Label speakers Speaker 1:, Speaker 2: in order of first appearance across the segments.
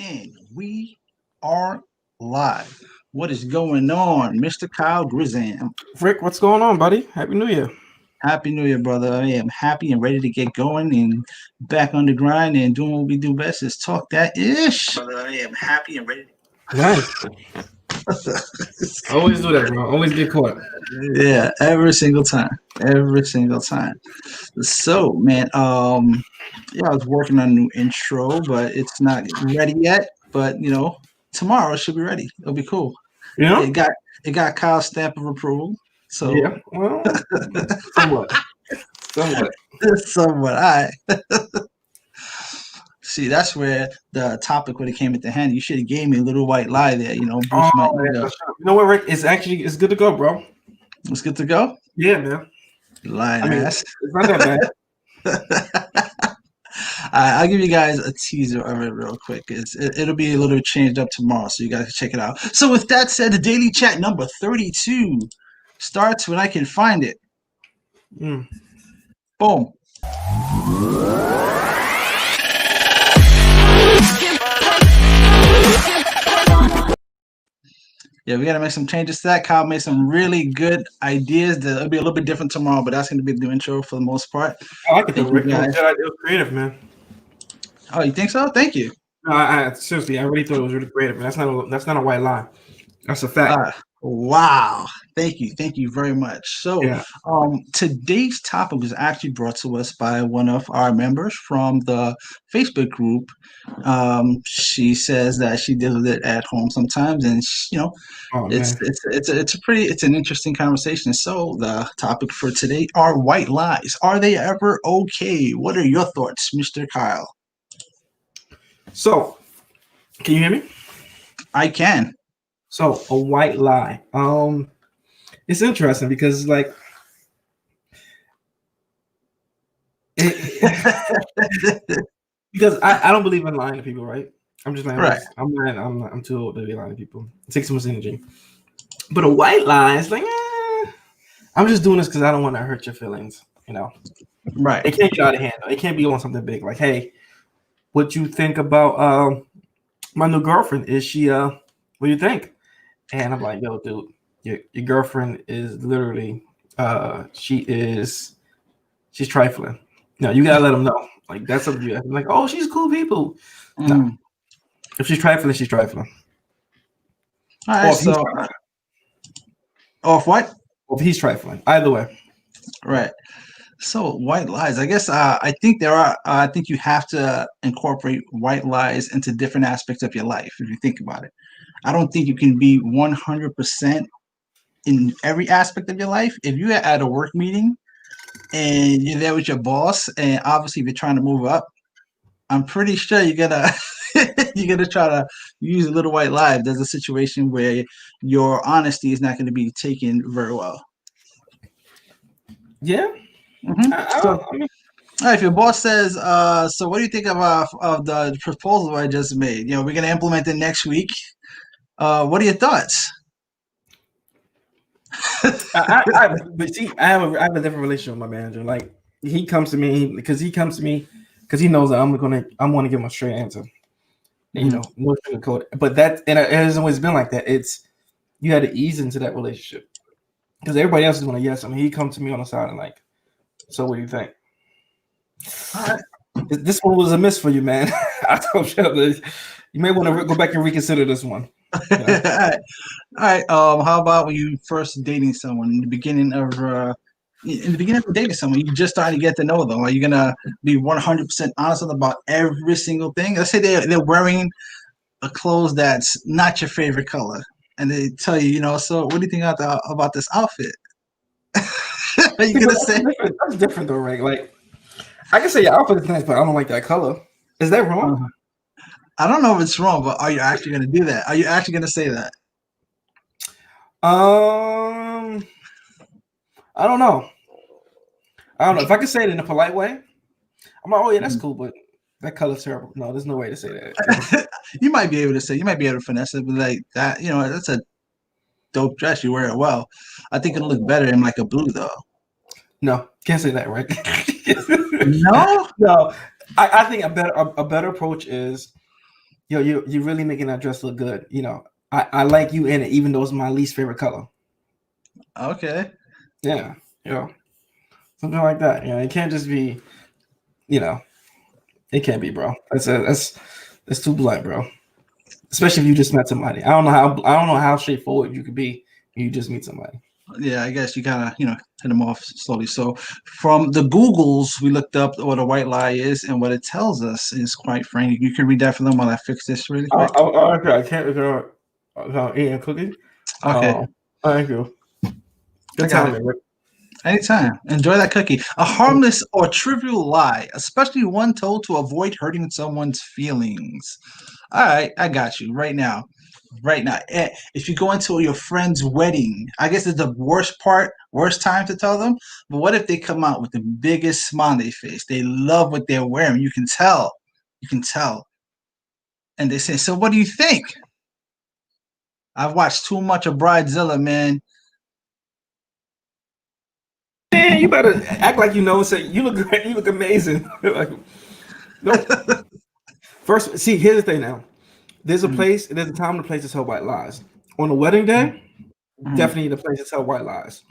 Speaker 1: And we are live. What is going on, Mr. Kyle Grizam?
Speaker 2: Rick, what's going on, buddy? Happy New Year.
Speaker 1: Happy New Year, brother. I am happy and ready to get going and back on the grind and doing what we do best is talk that ish. Brother, I am happy and ready.
Speaker 2: Nice. Always do that, bro. Always get caught.
Speaker 1: Yeah, every single time. Every single time. So, man, yeah, I was working on a new intro, but it's not ready yet. But tomorrow it should be ready. It'll be cool.
Speaker 2: You know?
Speaker 1: It got Kyle's stamp of approval. So
Speaker 2: yeah, well, somewhat.
Speaker 1: Somewhat. All right. See, that's where the topic would have came at the hand. You should have gave me a little white lie there, boost my ego.
Speaker 2: You know what, Rick? It's good to go, bro.
Speaker 1: It's good to go?
Speaker 2: Yeah, man.
Speaker 1: Lying ass.
Speaker 2: It's not that bad.
Speaker 1: I'll give you guys a teaser of it real quick. It'll be a little changed up tomorrow, so you guys can check it out. So with that said, the Daily Chat number 32 starts when I can find it. Boom. Yeah, we got to make some changes to that. Kyle made some really good ideas. That'll be a little bit different tomorrow, but that's going to be the new intro for the most part.
Speaker 2: I like it, though, Rick. It was creative, man.
Speaker 1: Oh, you think so? Thank you.
Speaker 2: No, seriously, I really thought it was really creative. Man. That's not a white lie. That's a fact.
Speaker 1: Wow. Thank you very much. So today's topic was actually brought to us by one of our members from the Facebook group. She says that she deals with it at home sometimes, and it's an interesting conversation. So the topic for today are white lies. Are they ever okay? What are your thoughts, Mr. Kyle?
Speaker 2: So, can you hear me?
Speaker 1: I can.
Speaker 2: So a white lie. It's interesting because because I don't believe in lying to people, right? I'm just lying.
Speaker 1: Right.
Speaker 2: I'm too old to be lying to people. It takes so much energy. But a white lie is I'm just doing this because I don't want to hurt your feelings.
Speaker 1: Right.
Speaker 2: It can't get out of hand. It can't be on something big. Like, hey, what you think about my new girlfriend? Is she what do you think? And I'm like, yo, dude, your girlfriend is literally, she's trifling. No, you gotta let them know. Like, that's up to you. I'm like, oh, she's cool people. No, if she's trifling, she's trifling.
Speaker 1: All right. So, off what?
Speaker 2: Or if he's trifling, either way.
Speaker 1: Right. So white lies. I guess I think there are. I think you have to incorporate white lies into different aspects of your life. If you think about it. I don't think you can be 100% in every aspect of your life. If you're at a work meeting and you're there with your boss, and obviously if you're trying to move up, I'm pretty sure you're gonna try to use a little white lie. There's a situation where your honesty is not going to be taken very well.
Speaker 2: Yeah.
Speaker 1: Mm-hmm. If your boss says, "So what do you think of the proposal I just made? We're going to implement it next week. What are your thoughts?"
Speaker 2: But see, I have a different relationship with my manager. Like, he comes to me because he knows that I'm going to give him a straight answer. No sugarcoat. But it has always been like that. It's, you had to ease into that relationship because everybody else is going to yes. I mean, he comes to me on the side and like, so what do you think? All right. This one was a miss for you, man. I told you you may want to go back and reconsider this one.
Speaker 1: All right. How about when you first dating someone in the beginning of dating someone, you just starting to get to know them? Are you gonna be 100% honest about every single thing? Let's say they're wearing a clothes that's not your favorite color, and they tell you, so what do you think about this outfit? Are you gonna say
Speaker 2: that's different though, right? Like, I can say your outfit is nice, but I don't like that color. Is that wrong?
Speaker 1: I don't know if it's wrong, but are you actually going to do that? Are you actually going to say that?
Speaker 2: I don't know. If I can say it in a polite way, I'm like, oh yeah, that's cool, but that color's terrible. No, there's no way to say that.
Speaker 1: You might be able to finesse it, but like that, that's a dope dress. You wear it well. I think it'll look better in like a blue though.
Speaker 2: No, can't say that, right?
Speaker 1: No.
Speaker 2: I think a better approach is yo, you're really making that dress look good. You know, I like you in it, even though it's my least favorite color.
Speaker 1: Okay.
Speaker 2: Yeah, you know, something like that. You know, it can't just be, you know, it can't be, bro. That's too blunt, bro. Especially if you just met somebody. I don't know how straightforward you could be when you just meet somebody.
Speaker 1: Yeah, I guess you kind of, hit them off slowly. So from the Googles, we looked up what a white lie is, and what it tells us is quite frank. You can read that for them while I fix this really quick.
Speaker 2: Okay, I can't eat a cookie.
Speaker 1: Okay,
Speaker 2: Thank you.
Speaker 1: I
Speaker 2: Good
Speaker 1: got it.
Speaker 2: timing, Rick.
Speaker 1: Anytime. Enjoy that cookie. A harmless or trivial lie, especially one told to avoid hurting someone's feelings. All right, I got you right now. Right now. If you go into your friend's wedding, I guess it's the worst time to tell them. But what if they come out with the biggest smile on their face? They love what they're wearing. You can tell. You can tell. And they say, "So what do you think?" I've watched too much of Bridezilla, man.
Speaker 2: Man, you better act like you know. Say you look great. You look amazing. Like, no. First, see, here's the thing. Now, there's a place. There's a time and a place to tell white lies. On the wedding day, definitely the place to tell white lies.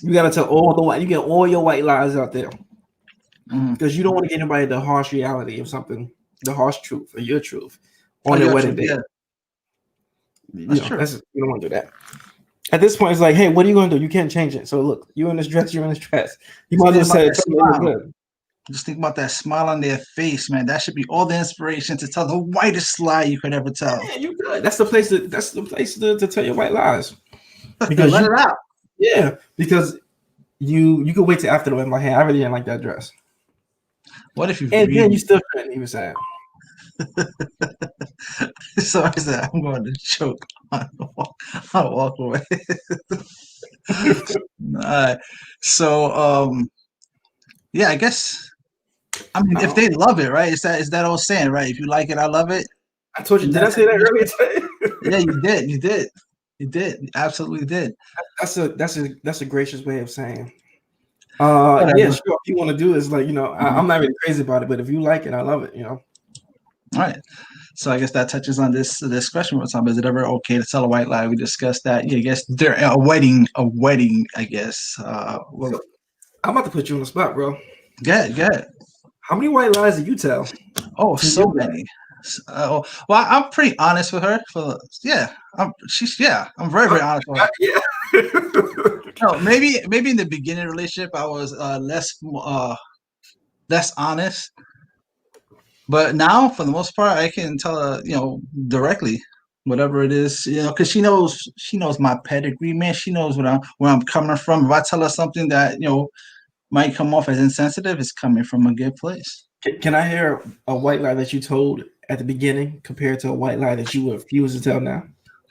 Speaker 2: You gotta tell all the white. You get all your white lies out there because you don't want to get anybody the harsh reality of something, the harsh truth or your truth on their wedding day.
Speaker 1: Yeah.
Speaker 2: That's true. You don't want to do that. At this point, it's like, hey, what are you going to do? You can't change it. So look, you're in this dress. You're in this dress. You might as well say, good.
Speaker 1: Just think about that smile on their face, man. That should be all the inspiration to tell the whitest lie you could ever tell.
Speaker 2: Yeah, you good. That's the place to tell your white lies. Because
Speaker 1: let it out.
Speaker 2: Yeah, because you could wait till after the wedding. Like, hey, I really didn't like that dress.
Speaker 1: What if you?
Speaker 2: And then you still couldn't even say.
Speaker 1: So I said, I'm going to choke. I'll walk away. All right. So, yeah, I guess. I mean, if they love it, right? Is that old saying, right? If you like it, I love it.
Speaker 2: I told you. Did I say that earlier today?
Speaker 1: Yeah, you did. You did. You absolutely did.
Speaker 2: That's a gracious way of saying. Yeah, sure. If you want to do is like, I'm not really crazy about it, but if you like it, I love it.
Speaker 1: All right. So I guess that touches on this question. Is it ever okay to tell a white lie? We discussed that. Yeah, I guess during a wedding. I guess.
Speaker 2: Well, I'm about to put you on the spot, bro.
Speaker 1: Good.
Speaker 2: How many white lies do you tell?
Speaker 1: Oh, so many. Well, I'm pretty honest with her. I'm very, very honest with her. Yeah. No, maybe in the beginning of the relationship I was less honest. But now, for the most part, I can tell her, directly, whatever it is, because she knows my pedigree, man. She knows where I'm coming from. If I tell her something that might come off as insensitive, it's coming from a good place.
Speaker 2: Can I hear a white lie that you told at the beginning compared to a white lie that you would refuse to tell now?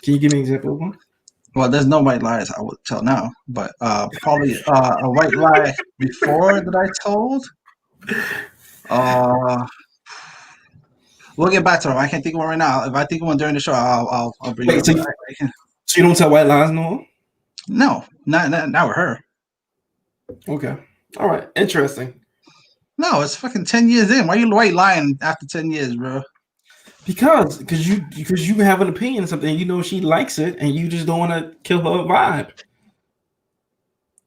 Speaker 2: Can you give me an example of one?
Speaker 1: Well, there's no white lies I would tell now, but probably a white lie before that I told. We'll get back to them. I can't think of one right now. If I think of one during the show, I'll bring it up.
Speaker 2: So you don't tell white lies no more?
Speaker 1: No, not with her.
Speaker 2: Okay. All right. Interesting.
Speaker 1: No, it's fucking 10 years in. Why are you white lying after 10 years, bro?
Speaker 2: Because you have an opinion of something, she likes it, and you just don't want to kill her vibe.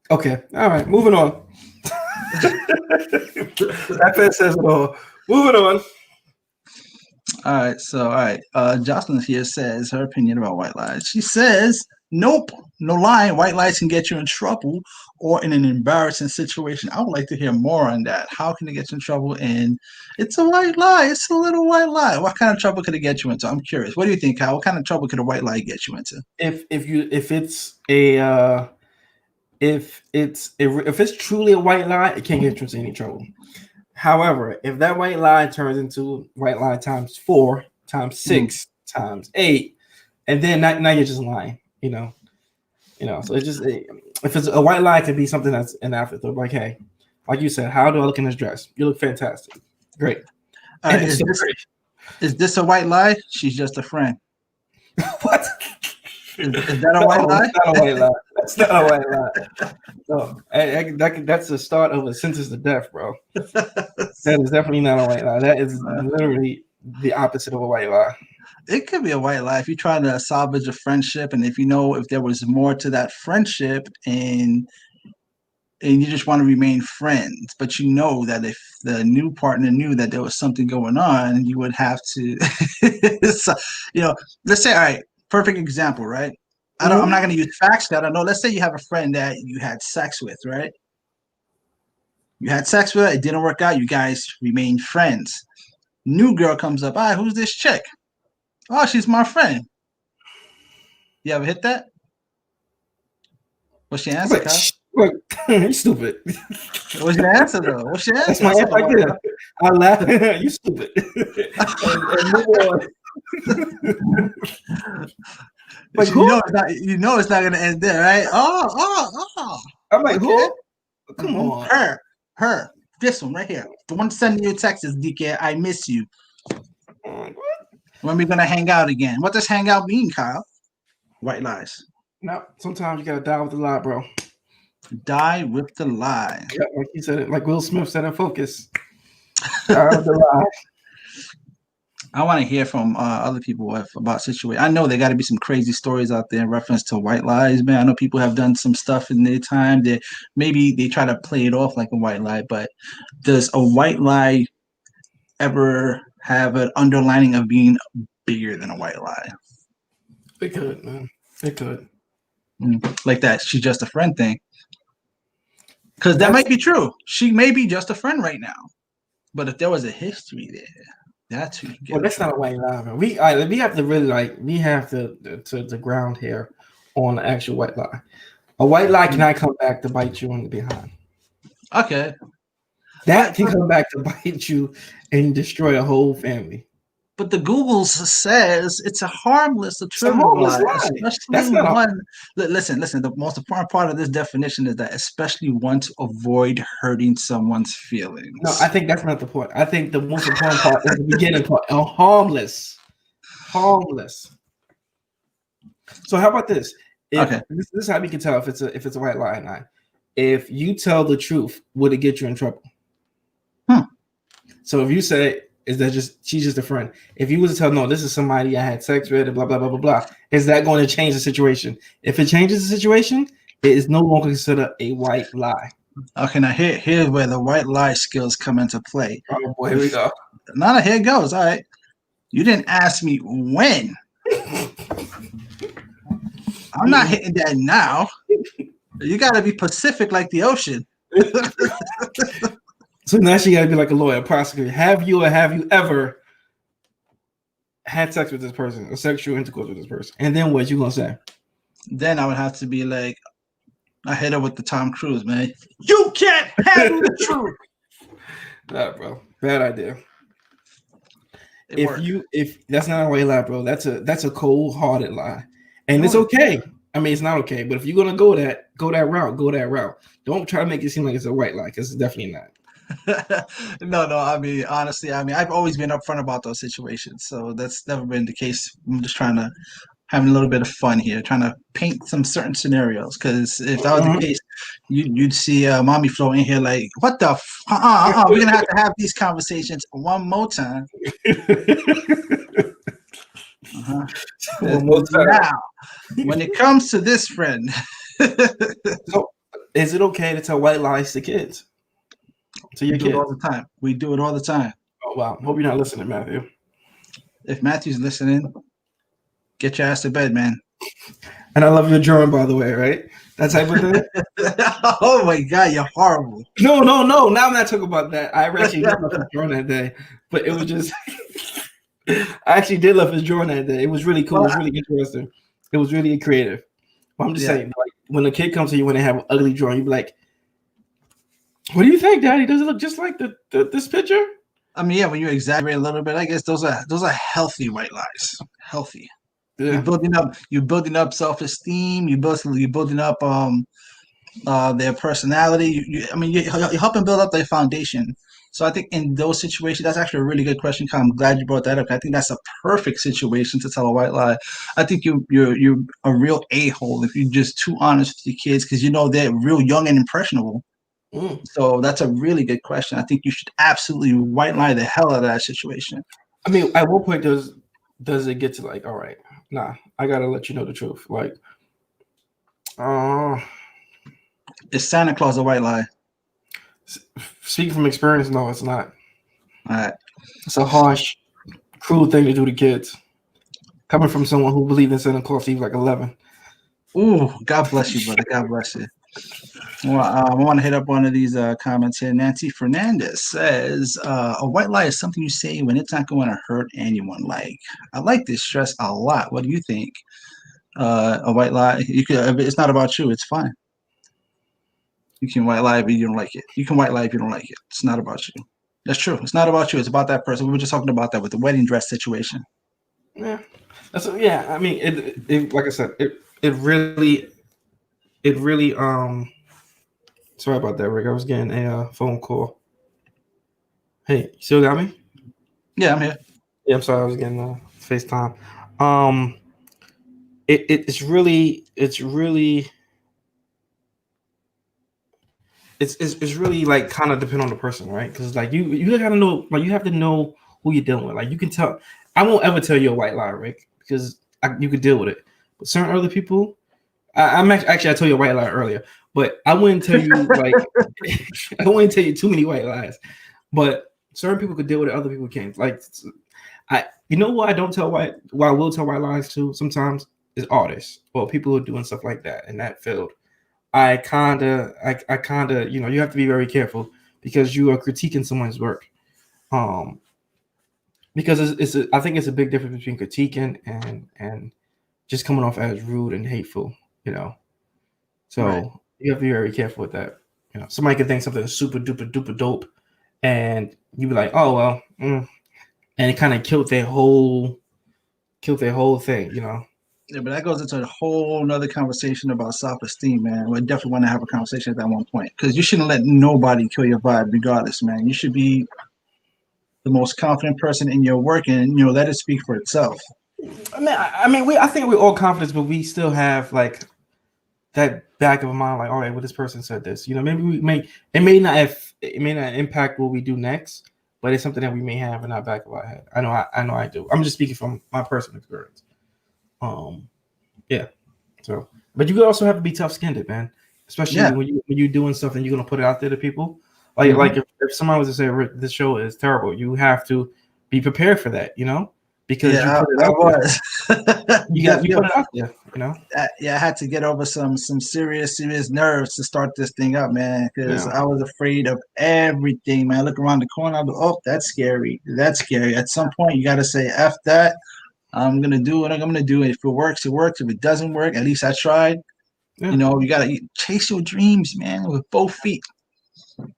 Speaker 2: Okay. All right. Moving on. That says it all. Moving on.
Speaker 1: All right. Jocelyn here says her opinion about white lies. She says, nope, no lying. White lies can get you in trouble or in an embarrassing situation. I would like to hear more on that. How can it get you in trouble? And it's a white lie. It's a little white lie. What kind of trouble could it get you into? I'm curious. What do you think, Kyle? What kind of trouble could a white lie get you into?
Speaker 2: If it's truly a white lie, it can't get you into any trouble. However, if that white lie turns into white lie times 4, times 6, times 8, and then now you're just lying, So it's just, if it's a white lie, it could be something that's an afterthought. Like, hey, like you said, how do I look in this dress? You look fantastic. Great.
Speaker 1: Is this a white lie? She's just a friend.
Speaker 2: What?
Speaker 1: Is that a white lie?
Speaker 2: That's not a white lie. That's not a white lie. No, that's the start of a sentence to death, bro. That is definitely not a white lie. That is literally the opposite of a white lie.
Speaker 1: It could be a white lie if you're trying to salvage a friendship, and if you know if there was more to that friendship, and you just want to remain friends, but you know that if the new partner knew that there was something going on, you would have to, so, let's say, all right, perfect example, right? I'm
Speaker 2: Mhm.
Speaker 1: not going to use facts that I know. Let's say you have a friend that you had sex with, right? You had sex with her, it didn't work out. You guys remained friends. New girl comes up. Ah, who's this chick? Oh, she's my friend. You ever hit that? What's your answer,
Speaker 2: But
Speaker 1: Kyle?
Speaker 2: look, you stupid.
Speaker 1: What's your answer though? What's your
Speaker 2: That's
Speaker 1: answer?
Speaker 2: my
Speaker 1: That's
Speaker 2: answer
Speaker 1: not a
Speaker 2: right
Speaker 1: white
Speaker 2: there. I laugh. You stupid. And move on.
Speaker 1: lie.
Speaker 2: Like who?
Speaker 1: You know it's not gonna end there, right? Oh.
Speaker 2: I'm like
Speaker 1: Okay.
Speaker 2: who? Come on.
Speaker 1: Her. This one right here. The one sending you texts, DK. I miss you.
Speaker 2: I'm like,
Speaker 1: When we gonna hang out again? What does hang out mean, Kyle? White lies.
Speaker 2: no, sometimes you gotta die with the lie, bro.
Speaker 1: Die with the lie.
Speaker 2: Yeah, like he said it, like Will Smith said in Focus. Die with the lie.
Speaker 1: I want to hear from other people about situation. I know there got to be some crazy stories out there in reference to white lies, man. I know people have done some stuff in their time that maybe they try to play it off like a white lie, but does a white lie ever have an underlining of being bigger than a white lie?
Speaker 2: It could, man. It could.
Speaker 1: Like that, she's just a friend thing. Because that might be true. She may be just a friend right now. But if there was a history there, that's who you get.
Speaker 2: Well, that's not a white lie, man. We have to really we have to ground here on the actual white lie. A white lie cannot come back to bite you in the behind.
Speaker 1: Okay.
Speaker 2: That can come back to bite you and destroy a whole family.
Speaker 1: But the Google says it's a harmless,
Speaker 2: trivial
Speaker 1: lie.
Speaker 2: That's not
Speaker 1: one. Listen. The most important part of this definition is that especially one to avoid hurting someone's feelings.
Speaker 2: No, I think that's not the point. I think the most important part is the beginning part. Harmless. So how about this? This is how we can tell if it's a white lie or not. If you tell the truth, would it get you in trouble? So if you say, is that she's just a friend? If you was to tell, no, this is somebody I had sex with, blah, blah, blah, blah, blah, is that going to change the situation? If it changes the situation, it is no longer considered a white lie.
Speaker 1: Okay, now here's where the white lie skills come into play.
Speaker 2: Oh boy, here we go.
Speaker 1: Now here it goes. All right. You didn't ask me when. I'm not hitting that now. You got to be Pacific like the ocean.
Speaker 2: So now she got to be like a lawyer, prosecutor. Have you ever had sex with this person or sexual intercourse with this person? And then what you going to say?
Speaker 1: Then I would have to be like, I hit her with the Tom Cruise, man. You can't handle the truth.
Speaker 2: Nah, bro. Bad idea.
Speaker 1: If
Speaker 2: that's not a white lie, bro, that's a cold-hearted lie. And it's okay. I mean, it's not okay, but if you're gonna go that route. Don't try to make it seem like it's a white lie, because it's definitely not.
Speaker 1: No. I mean, honestly, I've always been upfront about those situations, so that's never been the case. I'm just trying to having a little bit of fun here, trying to paint some certain scenarios. Because if that was the case, you'd see Mommy Flo in here like, what the? We're gonna have these conversations one more time. One more time. Now, when it comes to this friend,
Speaker 2: so is it okay to tell white lies to kids? To your kids?
Speaker 1: All the time. We do it all the time.
Speaker 2: Oh wow! Hope you're not listening, Matthew.
Speaker 1: If Matthew's listening, get your ass to bed, man.
Speaker 2: And I love your drawing, by the way, right? That type of thing.
Speaker 1: Oh my God, you're horrible.
Speaker 2: No. Now I'm not talking about that. I actually did love his drawing that day, but it was just. I actually did love his drawing that day. It was really cool. It was really interesting. It was really creative. But I'm just saying, like, when a kid comes to you when they have an ugly drawing, you be like, "What do you think, Daddy? Does it look just like this picture?"
Speaker 1: I mean, yeah, when you exaggerate a little bit, I guess those are healthy white lies. Healthy. Yeah. You're building up self-esteem. You're building up their personality. You're helping build up their foundation. So I think in those situations, that's actually a really good question. I'm glad you brought that up. I think that's a perfect situation to tell a white lie. I think you're a real a-hole if you're just too honest with your kids, because they're real young and impressionable. So that's a really good question. I think you should absolutely white lie the hell out of that situation.
Speaker 2: I mean, at what point does does it get to like, all right, nah, I gotta let you know the truth. Like, uh,
Speaker 1: Is Santa Claus a white lie?
Speaker 2: speaking from experience, no, it's not.
Speaker 1: All right.
Speaker 2: It's a harsh, cruel thing to do to kids. Coming from someone who believed in Santa Claus, he was like 11.
Speaker 1: Ooh, God bless you, brother. God bless you. Well, I want to hit up one of these comments here. Nancy Fernandez says, a white lie is something you say when it's not going to hurt anyone. Like, I like this stress a lot. What do you think? A white lie, you could, if it's not about you, it's fine. You can white lie if you don't like it. You can white lie if you don't like it. It's not about you. That's true. It's not about you. It's about that person. We were just talking about that with the wedding dress situation.
Speaker 2: Yeah, yeah. I mean, it like I said, it really. Sorry about that, Rick. I was getting a phone call. Hey, you still got me?
Speaker 1: Yeah, I'm here.
Speaker 2: Yeah, I'm sorry. I was getting FaceTime. It's really like kind of depend on the person, right? Because like you gotta know, like you have to know who you're dealing with. Like you can tell. I won't ever tell you a white lie, Rick, because you could deal with it. But certain other people, I'm actually I told you a white lie earlier, but I wouldn't tell you like I wouldn't tell you too many white lies. But certain people could deal with it, other people can't. Like you know what I don't tell why I will tell white lies too sometimes is artists or people who are doing stuff like that in that field. I kinda, you have to be very careful because you are critiquing someone's work. Because I think it's a big difference between critiquing and just coming off as rude and hateful, So
Speaker 1: Right.
Speaker 2: you have to be very careful with that. Somebody could think something is super duper duper dope, and you be like, oh well, and it kind of killed their whole thing,
Speaker 1: Yeah, but that goes into a whole nother conversation about self-esteem, man. We definitely want to have a conversation at that one point because you shouldn't let nobody kill your vibe, regardless, man. You should be the most confident person in your work, and let it speak for itself.
Speaker 2: I think we're all confident, but we still have like that back of a mind, like, all right, well, this person said this. Maybe it may not impact what we do next, but it's something that we may have in our back of our head. I know I do. I'm just speaking from my personal experience. Yeah. So, but you also have to be tough-skinned, man. Especially when you're doing stuff and you're gonna put it out there to people. Like if someone was to say this show is terrible, you have to be prepared for that, because you put it out there. You put it out there,
Speaker 1: I had to get over some serious nerves to start this thing up, man, because I was afraid of everything, man. I look around the corner, I go, oh, that's scary. That's scary. At some point, you got to say, F that. I'm going to do what I'm going to do. If it works, it works. If it doesn't work, at least I tried.
Speaker 2: Yeah.
Speaker 1: You got to chase your dreams, man, with both feet.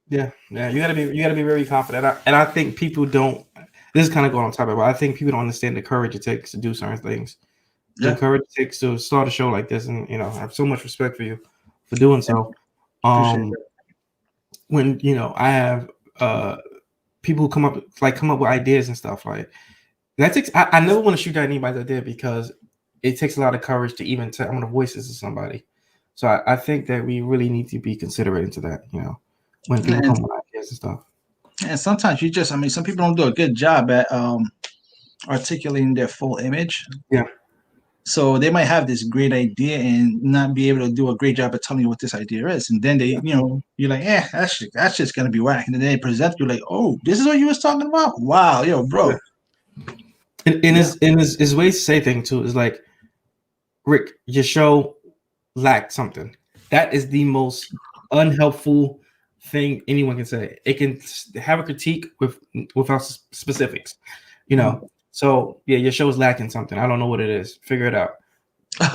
Speaker 2: Yeah. You got to be very confident. And I think people don't. This is kind of going on top of it, but I think people don't understand the courage it takes to do certain things. The courage it takes to start a show like this, and I have so much respect for you for doing so. When I have people who come up with ideas and stuff like that takes. I never want to shoot at anybody's idea because it takes a lot of courage to even I'm going to voice this to somebody. So I think that we really need to be considerate into that. When people come with ideas and stuff.
Speaker 1: And sometimes some people don't do a good job at articulating their full image.
Speaker 2: Yeah.
Speaker 1: So they might have this great idea and not be able to do a great job at telling you what this idea is. And then they, you're like, that's just going to be whack. And then they present you like, oh, this is what you was talking about? Wow, yo, bro.
Speaker 2: And his way to say things too is like, Rick, your show lacked something. That is the most unhelpful thing anyone can say. It can have a critique without specifics, So yeah, your show is lacking something. I don't know what it is. Figure it out.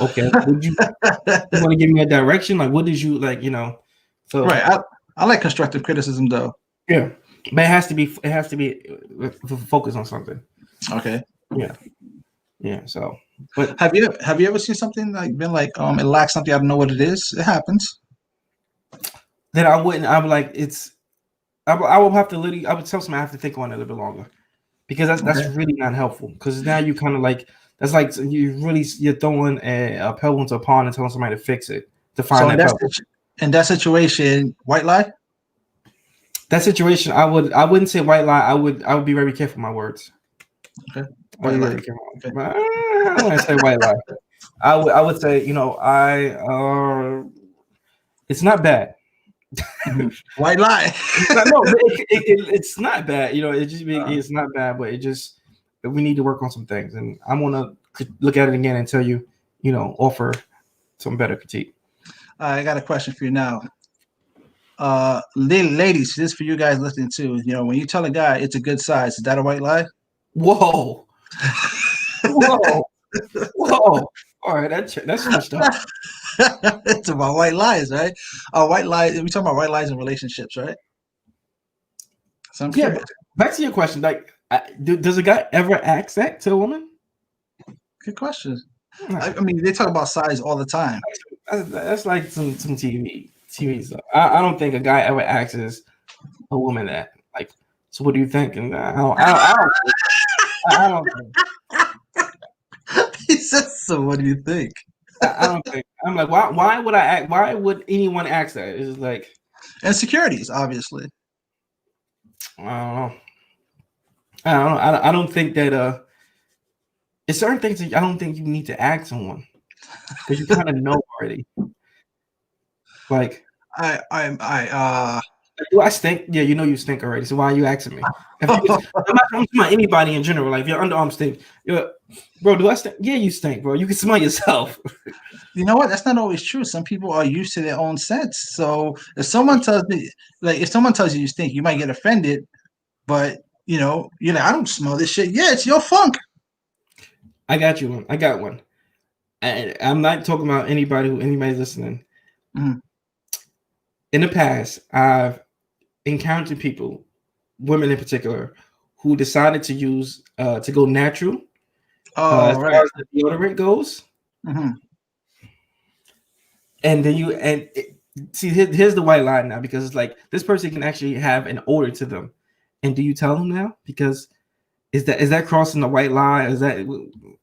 Speaker 2: Okay. Would you want to give me a direction? Like, what did you like? So
Speaker 1: right. I like constructive criticism though.
Speaker 2: Yeah, but it has to be focused on something.
Speaker 1: Okay.
Speaker 2: Yeah. So, but
Speaker 1: have you ever seen something like been like it lacks something? I don't know what it is. It happens.
Speaker 2: Then I would like it's. I would have to literally. I would tell somebody I have to think on it a little bit longer. Because that's really not helpful. Because now you kind of like that's like you're throwing a pebble into a pond and telling somebody to fix it to find that pebble.
Speaker 1: In that situation, white lie.
Speaker 2: That situation, I wouldn't say white lie. I would be very careful with my words.
Speaker 1: Okay.
Speaker 2: Oh,
Speaker 1: White
Speaker 2: yeah,
Speaker 1: lie.
Speaker 2: you can.
Speaker 1: Okay.
Speaker 2: I don't want to say white lie. I would say, it's not bad.
Speaker 1: Mhm. White lie.
Speaker 2: No, it's not bad. It's not bad, but we need to work on some things, and I'm gonna look at it again and tell you, offer some better critique.
Speaker 1: I got a question for you now. Ladies, this is for you guys listening too. When you tell a guy it's a good size, is that a white lie?
Speaker 2: Whoa, whoa, whoa! All right, that's switched up.
Speaker 1: It's about white lies, right? White lies. We talking about white lies in relationships, right? So I'm
Speaker 2: Yeah,
Speaker 1: curious.
Speaker 2: but back to your question. Like, does a guy ever ask that to a woman?
Speaker 1: Good question.
Speaker 2: Nah,
Speaker 1: I mean, they talk about size all the time.
Speaker 2: that's like some TV stuff. I don't think a guy ever asks a woman that. Like, so what do you think? And I don't think.
Speaker 1: He says, "So what do you think?"
Speaker 2: I don't think. I'm like, why would I act? Why would anyone ask that? It's like,
Speaker 1: Insecurities, obviously.
Speaker 2: I don't know. I don't know. I don't think that. It's certain things that I don't think you need to ask someone because you kind of know already. Like, do I stink? Yeah, you know you stink already. So why are you asking me? I'm not talking about anybody in general. Like, if your underarm stink, bro, do I stink? Yeah, you stink, bro. You can smell yourself.
Speaker 1: You know what? That's not always true. Some people are used to their own scents. So if someone tells me, like, if someone tells you you stink, you might get offended. But you're like, I don't smell this shit. Yeah, it's your funk.
Speaker 2: I got you one. I got one. I'm not talking about anybody's listening.
Speaker 1: Mhm.
Speaker 2: In the past, I've encountered people, women in particular, who decided to go natural
Speaker 1: Oh,
Speaker 2: as far
Speaker 1: right.
Speaker 2: as the deodorant goes.
Speaker 1: Hmm.
Speaker 2: And then see, here's the white lie now, because it's like this person can actually have an odor to them. And do you tell them now? Because is that crossing the white line?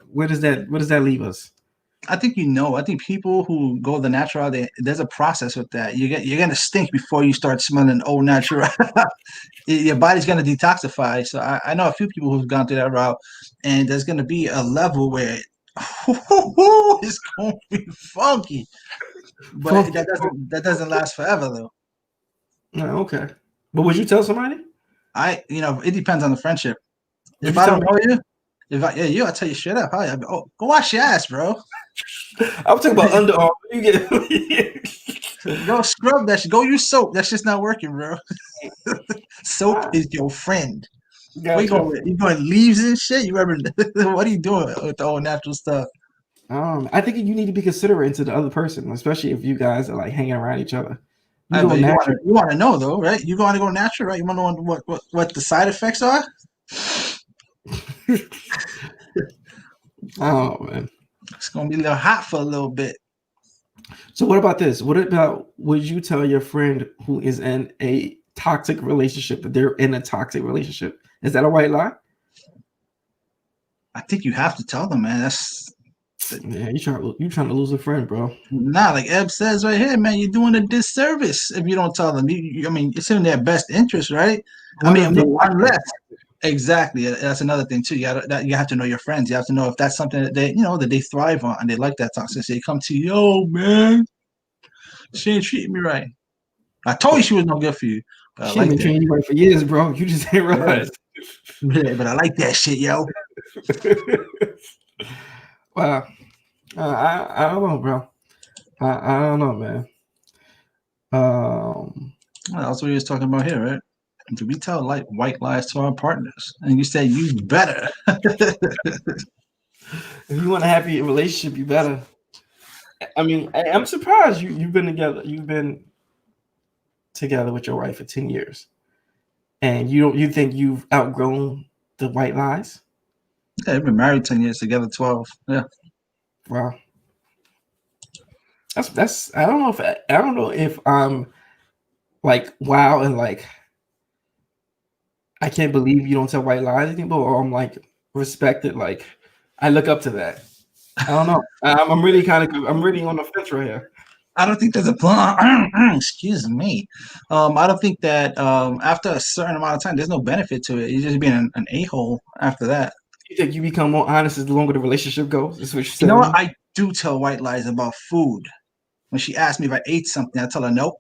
Speaker 2: Where does that leave us?
Speaker 1: I think I think people who go the natural, there's a process with that. You're gonna stink before you start smelling au natural. Your body's gonna detoxify. So I know a few people who've gone through that route, and there's gonna be a level where it's gonna be funky. But
Speaker 2: Funky.
Speaker 1: that doesn't last forever though.
Speaker 2: No, okay. But would you tell somebody?
Speaker 1: It depends on the friendship.
Speaker 2: Would
Speaker 1: If
Speaker 2: you
Speaker 1: I
Speaker 2: tell
Speaker 1: don't
Speaker 2: me?
Speaker 1: know you, if I yeah you, I tell you straight up. Oh, go wash your ass, bro.
Speaker 2: I'm talking about underarm. You get
Speaker 1: Go scrub that shit. Go use soap. That shit's not working, bro. Soap is your friend. Where you
Speaker 2: Gotcha.
Speaker 1: going with? You going leaves and shit? You ever? What are you doing with the all natural stuff?
Speaker 2: I think you need to be considerate to the other person, especially if you guys are like hanging around each other. You go
Speaker 1: But
Speaker 2: natural.
Speaker 1: you want to know though, right? You want to go natural, right? You want to know what the side effects are?
Speaker 2: Oh man.
Speaker 1: It's gonna be a little hot for a little bit.
Speaker 2: So what about this? What about would you tell your friend who is in a toxic relationship that they're in a toxic relationship? Is that a white lie?
Speaker 1: I think you have to tell them, man. That's
Speaker 2: Yeah, you trying to lose a friend, bro.
Speaker 1: like Eb says right here, man. You're doing a disservice if you don't tell them. I mean, it's in their best interest, right? I
Speaker 2: What if
Speaker 1: mean,
Speaker 2: they
Speaker 1: unless exactly, that's another thing too. You have to know your friends. You have to know if that's something that they thrive on and they like that toxicity. They come to you, yo, man, she ain't treating me right. I told you she was no good for you, but I
Speaker 2: she ain't
Speaker 1: like
Speaker 2: been
Speaker 1: that.
Speaker 2: treating you right for years, bro? You just ain't realize.
Speaker 1: Yeah, but I like that shit, yo.
Speaker 2: Wow. I don't know, bro. I don't know, man.
Speaker 1: Well, that's what he was talking about here, right? Do we tell like white lies to our partners? And you say you better.
Speaker 2: If you want a happy relationship, you better. I mean, I'm surprised you've been together. You've been together with your wife for 10 years, and you think you've outgrown the white lies?
Speaker 1: Yeah, they've been married 10 years, together 12. Yeah.
Speaker 2: Wow. That's I don't know if I'm like wow and like I can't believe you don't tell white lies anymore, or I'm like respected, like I look up to that. I don't know. I'm really on the fence right here.
Speaker 1: I don't think there's a plan. Excuse me. I don't think that after a certain amount of time, there's no benefit to it. You're just being an a-hole after that.
Speaker 2: You think you become more honest as the longer the relationship goes? Is what you're
Speaker 1: You know what?
Speaker 2: saying?
Speaker 1: I do tell white lies about food. When she asks me if I ate something, I tell her nope.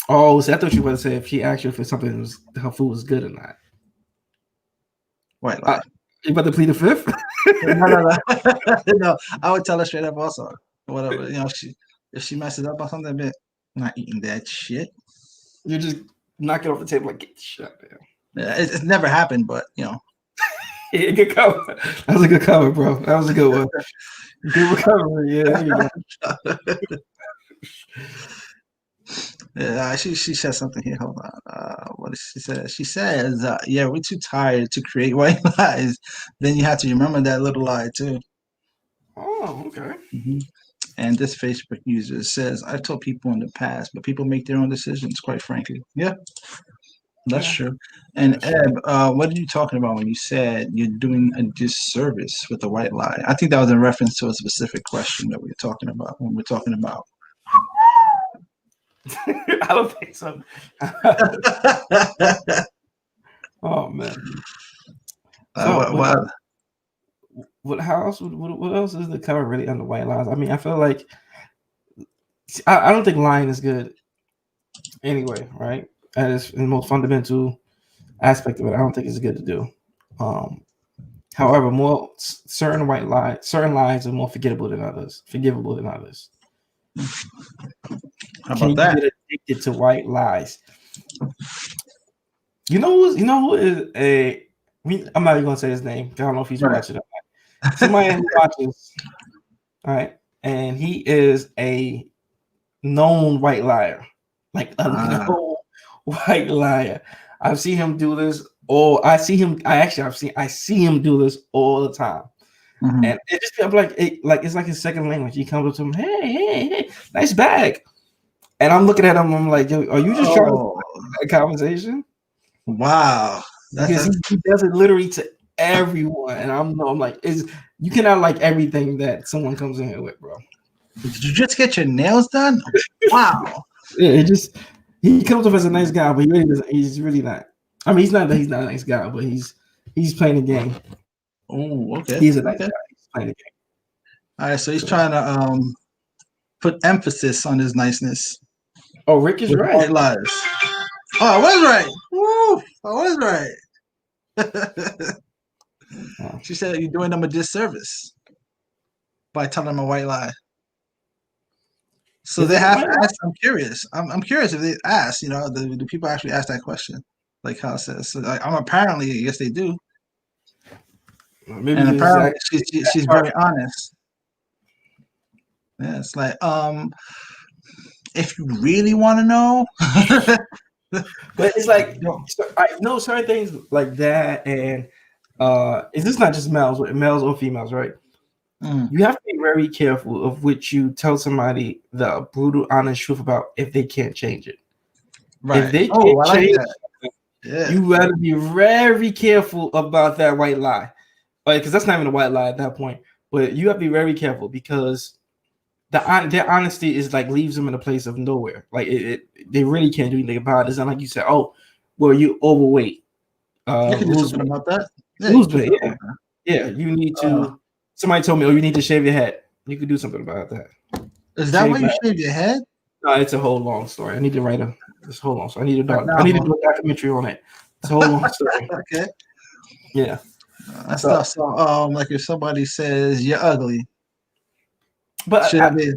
Speaker 2: Oh, so I thought you were going to say if she asked you if something was her food was good or not.
Speaker 1: White lie.
Speaker 2: You about to plead the fifth?
Speaker 1: No. No, I would tell her straight up also. Whatever, if she messes up on something, I'm not eating that shit.
Speaker 2: You just knock it off the table like get the shit out there.
Speaker 1: Yeah, it's never happened, but
Speaker 2: Yeah, good cover. That was a good cover, bro. That was a good one. Good recovery. Yeah, there you go.
Speaker 1: Yeah, she said something here. Hold on. What did she say? She says, "Yeah, we're too tired to create white lies. Then you have to remember that little lie too."
Speaker 2: Oh, okay.
Speaker 1: Mm-hmm. And this Facebook user says, "I've told people in the past, but people make their own decisions. Quite frankly, yeah, that's true." And Eb, what are you talking about when you said you're doing a disservice with the white lie? I think that was in reference to a specific question that we were talking about when we're talking about.
Speaker 2: I don't think so. Oh man. So how else? What else is the cover really under white lies? I mean, I feel like I don't think lying is good anyway, right? That is the most fundamental aspect of it. I don't think it's good to do. However, certain lies are more forgivable than others.
Speaker 1: How about that?
Speaker 2: Get addicted to white lies? You know who is a? I'm not even gonna say his name. I don't know if he's watching it. Somebody who watches, all right, and he is a known white liar, like a known white liar. I've seen him do this, or I see him do this all the time. Mm-hmm. And it just feels like it's like his second language. He comes up to him, hey, nice bag. And I'm looking at him, I'm like, yo, are you just trying to have a conversation?
Speaker 1: Wow.
Speaker 2: Because he does it literally to everyone. And I'm like, you cannot like everything that someone comes in here with, bro.
Speaker 1: Did you just get your nails done? Wow.
Speaker 2: Yeah, he comes off as a nice guy, but he's really not. I mean, he's not a nice guy, but he's playing the game.
Speaker 1: Oh, okay.
Speaker 2: He's a nice guy. He's playing the game.
Speaker 1: All right, so he's trying to put emphasis on his niceness.
Speaker 2: Oh, Rick is right.
Speaker 1: White lies. Oh, I was right. Woo! I was right. She said you're doing them a disservice by telling them a white lie. So they have to ask. I'm curious. I'm curious if they ask. Do people actually ask that question? Like how it says. So, apparently, yes, they do. Maybe and apparently, she's very honest. Yeah, it's like if you really want to know.
Speaker 2: But it's like I know certain things like that, and is this not just males or females, right? You have to be very careful of which you tell somebody the brutal, honest truth about if they can't change it. Right. If they can't change it, you gotta be very careful about that white lie. Because that's not even a white lie at that point. But you have to be very careful because their honesty is like leaves them in a place of nowhere. Like they really can't do anything about it. It's not like you say, "Oh, well, you're overweight."
Speaker 1: You can do something about that.
Speaker 2: Lose weight. Yeah. You need to. Somebody told me, "Oh, you need to shave your head." You could do something about that.
Speaker 1: Is that why you shave your head?
Speaker 2: No, it's a whole long story. I need to write this whole long story. I need to do a documentary on it. It's a whole long story.
Speaker 1: Okay.
Speaker 2: Yeah.
Speaker 1: So, like if somebody says you're ugly,
Speaker 2: but
Speaker 1: should ugly's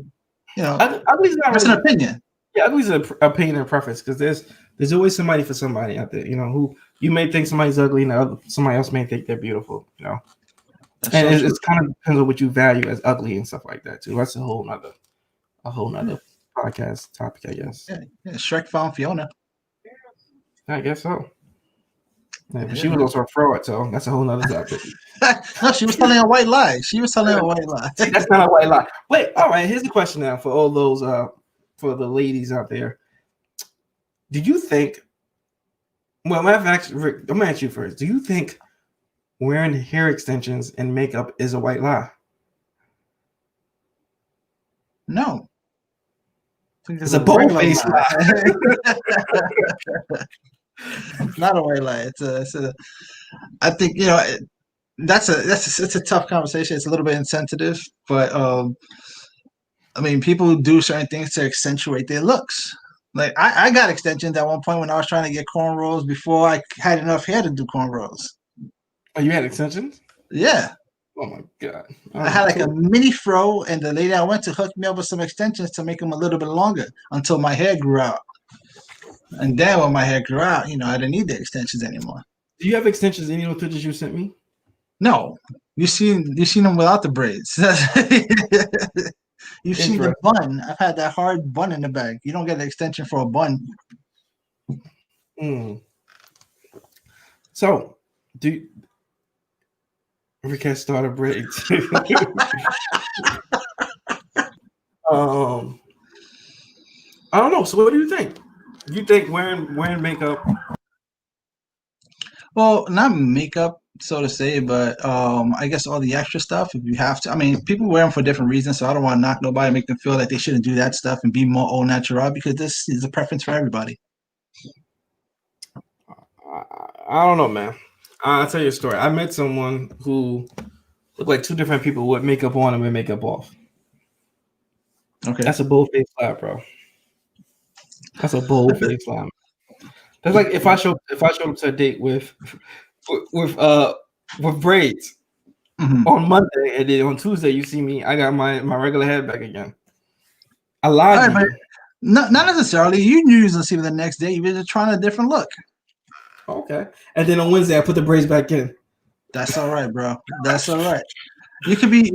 Speaker 2: not
Speaker 1: an opinion.
Speaker 2: Yeah, ugly's an opinion and preference because there's always somebody for somebody out there. Who you may think somebody's ugly, and somebody else may think they're beautiful. And it's kind of depends on what you value as ugly and stuff like that too. That's a whole nother podcast topic, I guess.
Speaker 1: Yeah. Shrek found Fiona.
Speaker 2: I guess so. Yeah, but she was also a fraud, so that's a whole nother topic.
Speaker 1: No, she was telling a white lie. That's not
Speaker 2: a white lie. Wait, all right. Here's the question now for all those for the ladies out there. Did you think? Well, Rick, I'm gonna ask you first. Do you think wearing hair extensions and makeup is a white lie?
Speaker 1: No.
Speaker 2: It's a bold-faced lie.
Speaker 1: Not a white lie. I think it's a tough conversation. It's a little bit insensitive, but I mean, people do certain things to accentuate their looks. Like I got extensions at one point when I was trying to get cornrows before I had enough hair to do cornrows.
Speaker 2: Oh, you had extensions?
Speaker 1: Yeah,
Speaker 2: Oh my god!
Speaker 1: I had like a mini fro, and the lady I went to hooked me up with some extensions to make them a little bit longer until my hair grew out. And then when my hair grew out, I didn't need the extensions anymore.
Speaker 2: Do you have extensions in any of the pictures you sent me?
Speaker 1: No, you seen them without the braids. You've seen the bun. I've had that hard bun in the back. You don't get an extension for a bun.
Speaker 2: Mm. So, do Rick has started braids. I don't know. So, what do you think? You think wearing makeup?
Speaker 1: Well, not makeup, so to say, but I guess all the extra stuff. If you have to, I mean, people wear them for different reasons. So I don't want to knock nobody, make them feel like they shouldn't do that stuff and be more au natural because this is a preference for everybody.
Speaker 2: I don't know, man. I'll tell you a story. I met someone who looked like two different people with makeup on and makeup off.
Speaker 1: Okay,
Speaker 2: that's a bold face lie, bro. That's a bold face lie. That's like if I showed up to a date with braids on Monday, and then on Tuesday you see me, I got my regular hair back again. I lied to you.
Speaker 1: Not necessarily. You usually see me the next day. You're just trying a different look.
Speaker 2: Okay. And then on Wednesday I put the braids back in.
Speaker 1: That's all right, bro. That's all right. You could be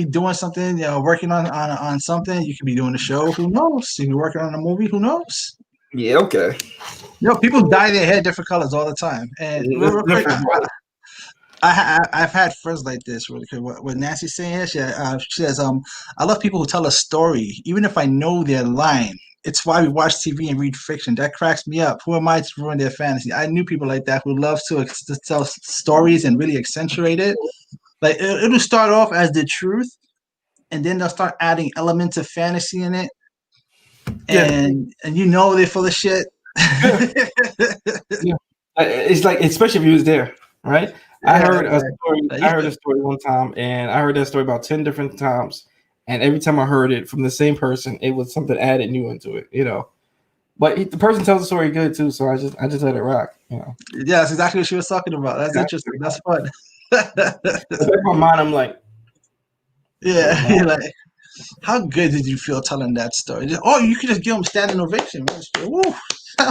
Speaker 1: doing something, working on something. You could be doing a show. Who knows? You could be working on a movie. Who knows?
Speaker 2: Yeah. Okay.
Speaker 1: People dye their hair different colors all the time, and real quick, I've had friends like this. Really quick, what Nancy's saying here, she says, I love people who tell a story, even if I know they're lying. It's why we watch TV and read fiction. That cracks me up. Who am I to ruin their fantasy? I knew people like that who love to tell stories and really accentuate it. Like it'll start off as the truth, and then they'll start adding elements of fantasy in it, and they're full of shit.
Speaker 2: Yeah. It's like, especially if you was there, right? I heard a story one time, and I heard that story about 10 different times. And every time I heard it from the same person, it was something added new into it, But the person tells the story good too, so I just let it rock,
Speaker 1: Yeah, that's exactly what she was talking about. That's interesting. That's fun.
Speaker 2: In my mind, I'm like,
Speaker 1: yeah, you're like, how good did you feel telling that story? Oh, you could just give them standing ovation. Woo.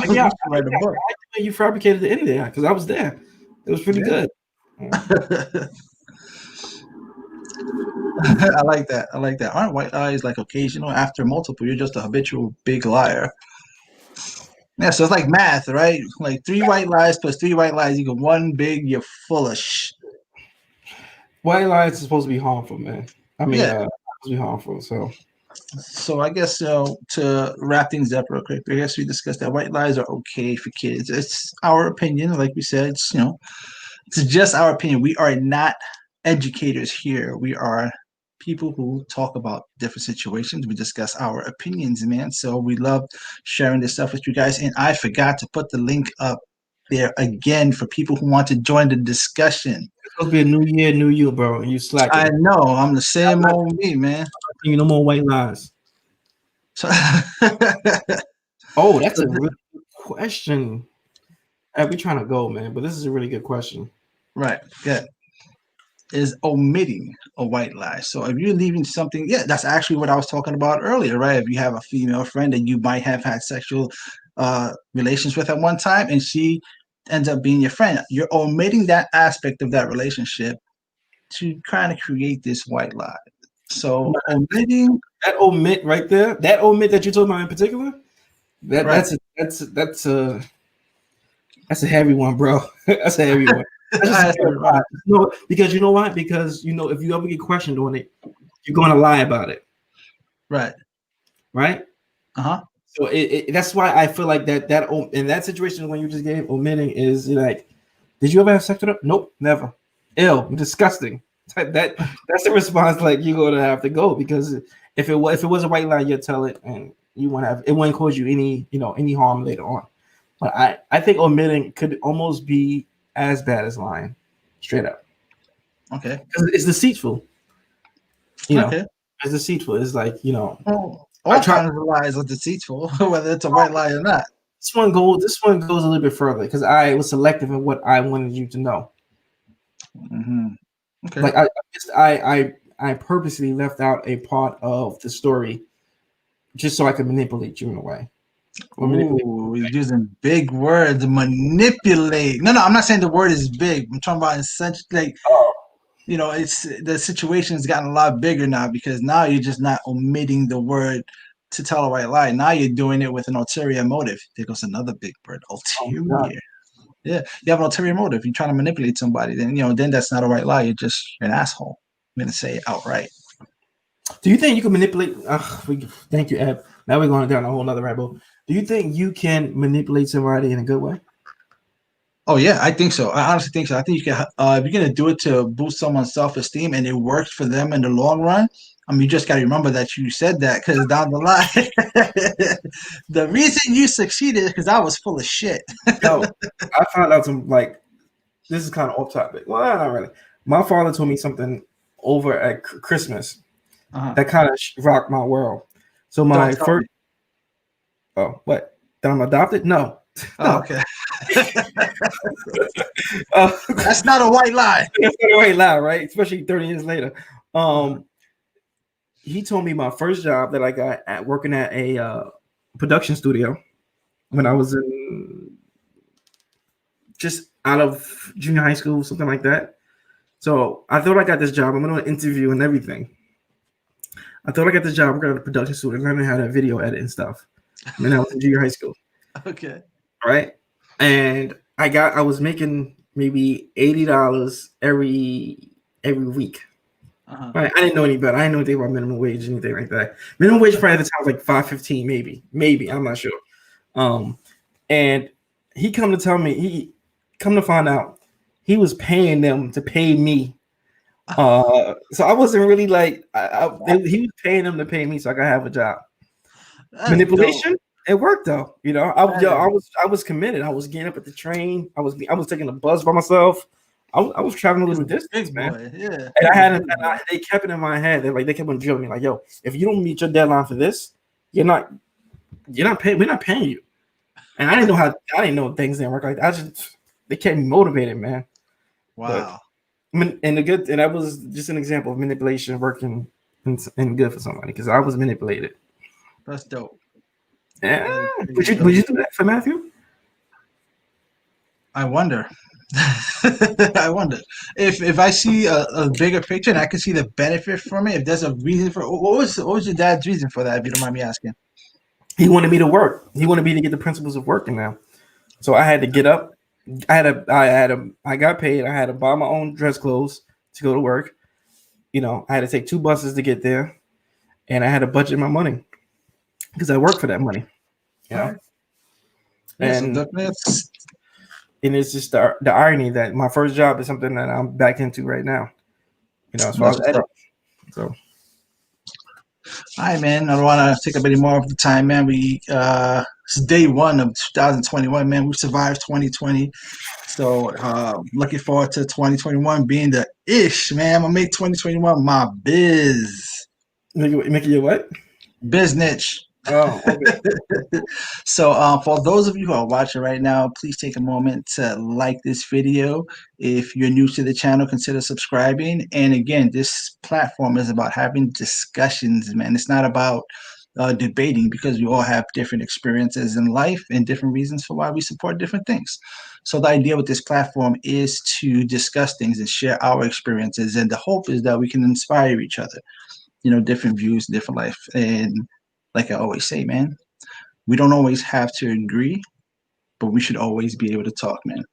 Speaker 2: Yeah, write a book. You fabricated the end there because I was there. It was pretty good.
Speaker 1: I like that. Aren't white lies like occasional? After multiple, you're just a habitual big liar. Yeah, so it's like math, right? Like 3 white lies plus 3 white lies equal 1 big. You're full of shit.
Speaker 2: White lies is supposed to be harmful, man. I mean, supposed to be harmful.
Speaker 1: So I guess to wrap things up real quick, I guess we discussed that white lies are okay for kids. It's our opinion, like we said. It's just our opinion. We are not educators here. We are people who talk about different situations. We discuss our opinions, man. So we love sharing this stuff with you guys. And I forgot to put the link up there again for people who want to join the discussion.
Speaker 2: It's supposed to be a new year, new you, bro. And you slacking.
Speaker 1: I know. I'm the same old me, man.
Speaker 2: No more white lies.
Speaker 1: So
Speaker 2: oh, that's a really good question. We're trying to go, man, but this is a really good question.
Speaker 1: Right. Good. Is omitting a white lie. So if you're leaving something, that's actually what I was talking about earlier, right? If you have a female friend that you might have had sexual relations with at one time, and she ends up being your friend, you're omitting that aspect of that relationship to kind of create this white lie. So omitting
Speaker 2: that omit right there, that omit that you're talking about in particular, that's a heavy one, bro. That's a heavy one. No, because you know what? Because if you ever get questioned on it, you're going to lie about it.
Speaker 1: Right.
Speaker 2: So that's why I feel like that in that situation when you just gave omitting is like, did you ever have sex with her? Nope, never. Ew, disgusting. That's the response. Like you're gonna have to go because if it was a white lie, you'd tell it and you wouldn't cause you any harm later on. But I think omitting could almost be as bad as lying, straight up.
Speaker 1: Okay.
Speaker 2: because it's deceitful.
Speaker 1: Okay.
Speaker 2: It's deceitful. It's like
Speaker 1: Well,
Speaker 2: I
Speaker 1: all
Speaker 2: try.
Speaker 1: kinds of lies are deceitful, whether it's a white lie or not.
Speaker 2: This one goes. This one goes a little bit further because I was selective in what I wanted you to know.
Speaker 1: Hmm. Okay.
Speaker 2: Like I purposely left out a part of the story just so I could manipulate you in a way. Or manipulate.
Speaker 1: Ooh, he's using big words. Manipulate. No, I'm not saying the word is big. I'm talking about in such like
Speaker 2: Oh,
Speaker 1: it's the situation's gotten a lot bigger now because now you're just not omitting the word to tell a white lie. Now you're doing it with an ulterior motive. There goes another big word,
Speaker 2: oh my God.
Speaker 1: ulterior. Yeah, you have an ulterior motive. You're trying to manipulate somebody. Then that's not a white lie. You're an asshole. I'm gonna say it outright.
Speaker 2: Do you think you can manipulate? Thank you, Ed. Now we're going down a whole nother rabbit hole. Do you think you can manipulate somebody in a good way?
Speaker 1: Oh yeah, I think so. I honestly think so. I think you can. If you're gonna do it to boost someone's self-esteem and it works for them in the long run, you just gotta remember that you said that because down the line, the reason you succeeded is because I was full of shit.
Speaker 2: No, I found out some like this is kind of off topic. Well, not really. My father told me something over at Christmas
Speaker 1: Uh-huh.
Speaker 2: that kind of rocked my world. So
Speaker 1: Don't
Speaker 2: my
Speaker 1: tell
Speaker 2: first,
Speaker 1: me.
Speaker 2: oh, what? That I'm adopted? No,
Speaker 1: Oh,
Speaker 2: no.
Speaker 1: okay.
Speaker 2: Uh,
Speaker 1: That's not a white lie.
Speaker 2: that's not the right lie, right? Especially 30 years later. He told me my first job that I got at working at a production studio when I was in just out of junior high school, something like that. So I thought I got this job. I'm going to interview and everything. I thought I got this job. I'm going to production studio, learning how to video edit and stuff. When I was in junior high school,
Speaker 1: Okay.
Speaker 2: right? And I was making maybe $80 every week.
Speaker 1: Uh-huh.
Speaker 2: Right? I didn't know any better. I didn't know anything about minimum wage, anything like that. Minimum wage probably at the time was like $5.15, maybe. I'm not sure. And he come to find out he was paying them to pay me. So I wasn't really like he was paying them to pay me so I could have a job.
Speaker 1: That's
Speaker 2: Manipulation,
Speaker 1: dope.
Speaker 2: it worked though.
Speaker 1: That is-
Speaker 2: I was committed. I was getting up at the train. I was taking the bus by myself. I was traveling a
Speaker 1: He's
Speaker 2: little
Speaker 1: a
Speaker 2: distance,
Speaker 1: big
Speaker 2: man.
Speaker 1: boy. Yeah.
Speaker 2: And
Speaker 1: He's
Speaker 2: I
Speaker 1: a
Speaker 2: had
Speaker 1: big boy.
Speaker 2: they kept it in my head. They kept on drilling me like, yo, if you don't meet your deadline for this, you're not paying. We're not paying you. And I didn't know things didn't work like that. They kept me motivated, man.
Speaker 1: Wow.
Speaker 2: And that was just an example of manipulation working and good for somebody because I was manipulated.
Speaker 1: That's dope.
Speaker 2: Yeah.
Speaker 1: That is
Speaker 2: Would
Speaker 1: dope.
Speaker 2: you do that for Matthew?
Speaker 1: I wonder. I wonder if I see a bigger picture and I can see the benefit from it. If there's a reason for what was your dad's reason for that? If you don't mind me asking.
Speaker 2: He wanted me to work. He wanted me to get the principles of working now. So I had to get up. I got paid. I had to buy my own dress clothes to go to work. I had to take 2 buses to get there, and I had to budget my money because I work for that money.
Speaker 1: Right. Yeah, so
Speaker 2: And
Speaker 1: that's
Speaker 2: it's just the irony that my first job is something that I'm back into right now. As far as
Speaker 1: what's
Speaker 2: editing.
Speaker 1: up.
Speaker 2: So,
Speaker 1: All right, man. I don't want to take up any more of the time, man. It's day one of 2021, man. We survived 2020. So looking forward to 2021 being the ish, man. I'm gonna make 2021 my
Speaker 2: make it your what?
Speaker 1: business.
Speaker 2: Oh, okay.
Speaker 1: So for those of you who are watching right now, please take a moment to like this video. If you're new to the channel, consider subscribing. And again, this platform is about having discussions, man. It's not about debating because we all have different experiences in life and different reasons for why we support different things. So the idea with this platform is to discuss things and share our experiences. And the hope is that we can inspire each other, different views, different life. And like I always say, man, we don't always have to agree, but we should always be able to talk, man.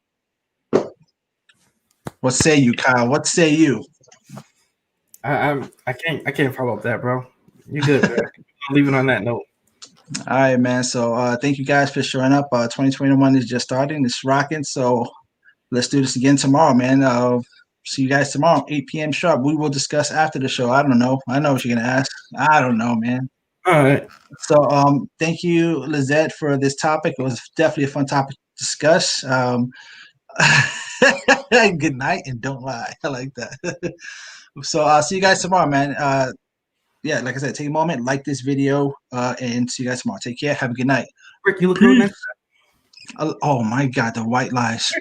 Speaker 1: What say you, Kyle? What say you?
Speaker 2: I can't follow up that, bro. You good, man. I'm leaving on that note.
Speaker 1: All right, man. So thank you guys for showing up. 2021 is just starting. It's rocking. So let's do this again tomorrow, man. See you guys tomorrow, 8 p.m. sharp. We will discuss after the show. I don't know. I know what you're gonna ask. I don't know, man.
Speaker 2: All right.
Speaker 1: So thank you, Lizette, for this topic. It was definitely a fun topic to discuss. Good night and don't lie. I like that. So I'll see you guys tomorrow, man. Yeah, like I said, take a moment, like this video, and see you guys tomorrow. Take care. Have a good night.
Speaker 2: Rick, you look good,
Speaker 1: Peace.
Speaker 2: man.
Speaker 1: Oh my God, the white lies.